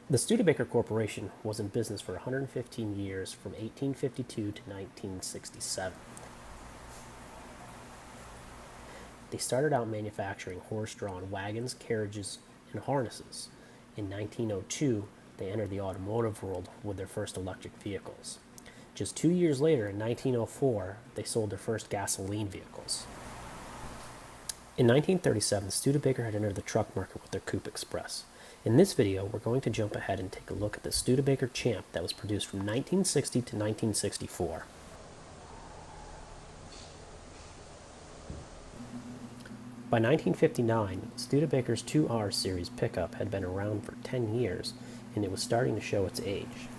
The Studebaker Corporation was in business for 115 years from 1852 to 1967. They started out manufacturing horse-drawn wagons, carriages, and harnesses. In 1902, they entered the automotive world with their first electric vehicles. Just 2 years later, in 1904, they sold their first gasoline vehicles. In 1937, Studebaker had entered the truck market with their Coupe Express. In this video, we're going to jump ahead and take a look at the Studebaker Champ that was produced from 1960 to 1964. By 1959, Studebaker's 2R series pickup had been around for 10 years, and it was starting to show its age.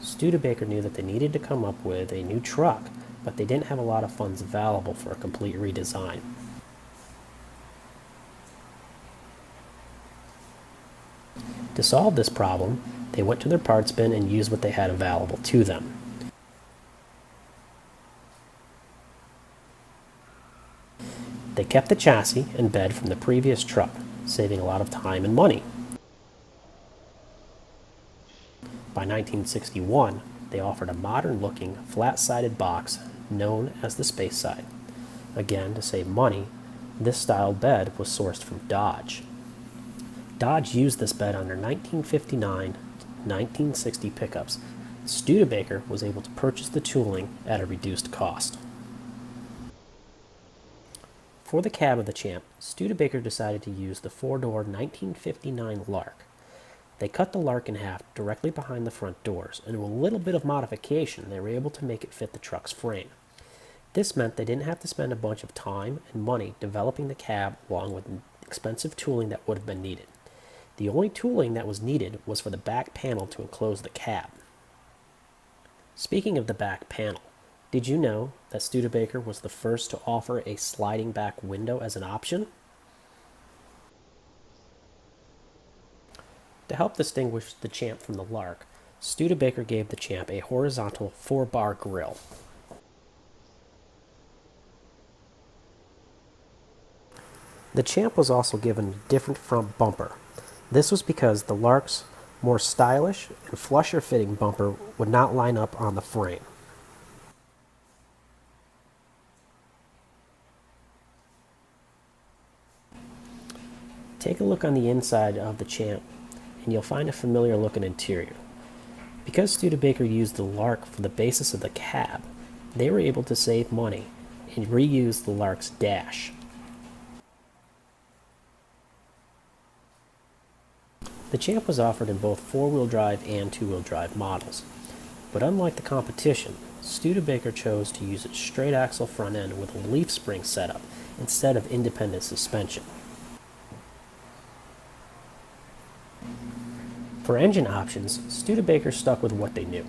Studebaker knew that they needed to come up with a new truck, but they didn't have a lot of funds available for a complete redesign. To solve this problem, they went to their parts bin and used what they had available to them. They kept the chassis and bed from the previous truck, saving a lot of time and money. By 1961, they offered a modern-looking, flat-sided box known as the Spacesize. Again, to save money, this style bed was sourced from Dodge. Dodge used this bed on their 1959 to 1960 pickups. Studebaker was able to purchase the tooling at a reduced cost. For the cab of the Champ, Studebaker decided to use the four-door 1959 Lark. They cut the Lark in half directly behind the front doors, and with a little bit of modification, they were able to make it fit the truck's frame. This meant they didn't have to spend a bunch of time and money developing the cab along with expensive tooling that would have been needed. The only tooling that was needed was for the back panel to enclose the cab. Speaking of the back panel, did you know that Studebaker was the first to offer a sliding back window as an option? To help distinguish the Champ from the Lark, Studebaker gave the Champ a horizontal 4-bar grille. The Champ was also given a different front bumper. This was because the Lark's more stylish and flusher fitting bumper would not line up on the frame. Take a look on the inside of the Champ and you'll find a familiar looking interior. Because Studebaker used the Lark for the basis of the cab, they were able to save money and reuse the Lark's dash. The Champ was offered in both 4-wheel drive and 2-wheel drive models, but unlike the competition, Studebaker chose to use its straight axle front end with a leaf spring setup instead of independent suspension. For engine options, Studebaker stuck with what they knew.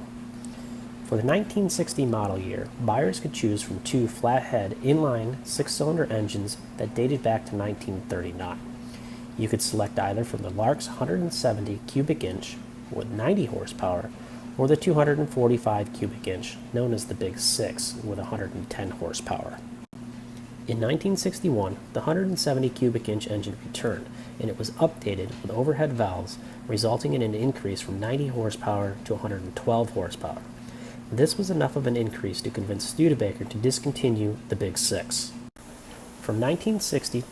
For the 1960 model year, buyers could choose from two flathead inline 6-cylinder engines that dated back to 1939. You could select either from the Lark's 170 cubic inch with 90 horsepower or the 245 cubic inch known as the Big 6 with 110 horsepower. In 1961, the 170 cubic inch engine returned, and it was updated with overhead valves, resulting in an increase from 90 horsepower to 112 horsepower. This was enough of an increase to convince Studebaker to discontinue the Big 6. From 1960 to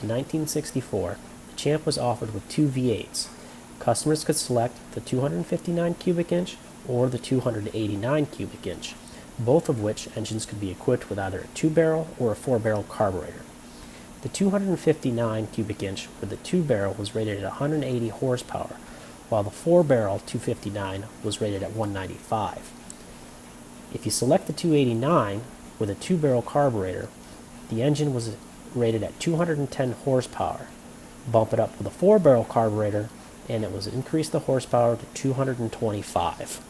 1964, the Champ was offered with two V8s. Customers could select the 259 cubic inch or the 289 cubic inch, both of which engines could be equipped with either a 2-barrel or a 4-barrel carburetor. The 259 cubic inch with the 2-barrel was rated at 180 horsepower, while the 4-barrel 259 was rated at 195. If you select the 289 with a 2-barrel carburetor, the engine was rated at 210 horsepower. Bump it up with a 4-barrel carburetor, and it was increased the horsepower to 225.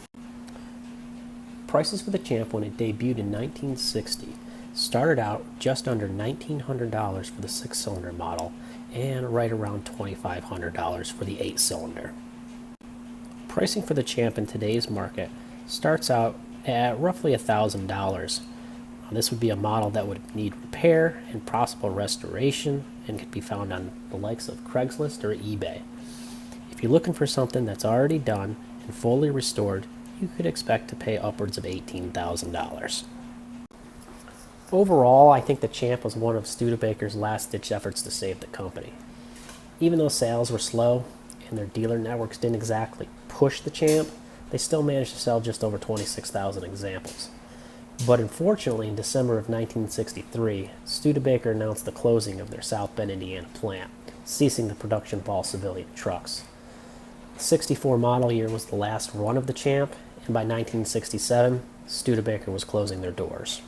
Prices for the Champ when it debuted in 1960 started out just under $1,900 for the 6-cylinder model and right around $2,500 for the 8-cylinder. Pricing for the Champ in today's market starts out at roughly $1,000. This would be a model that would need repair and possible restoration and could be found on the likes of Craigslist or eBay. If you're looking for something that's already done and fully restored, you could expect to pay upwards of $18,000. Overall, I think the Champ was one of Studebaker's last-ditch efforts to save the company. Even though sales were slow and their dealer networks didn't exactly push the Champ, they still managed to sell just over 26,000 examples. But unfortunately, in December of 1963, Studebaker announced the closing of their South Bend, Indiana plant, ceasing the production of all civilian trucks. The 64 model year was the last run of the Champ, and by 1967, Studebaker was closing their doors.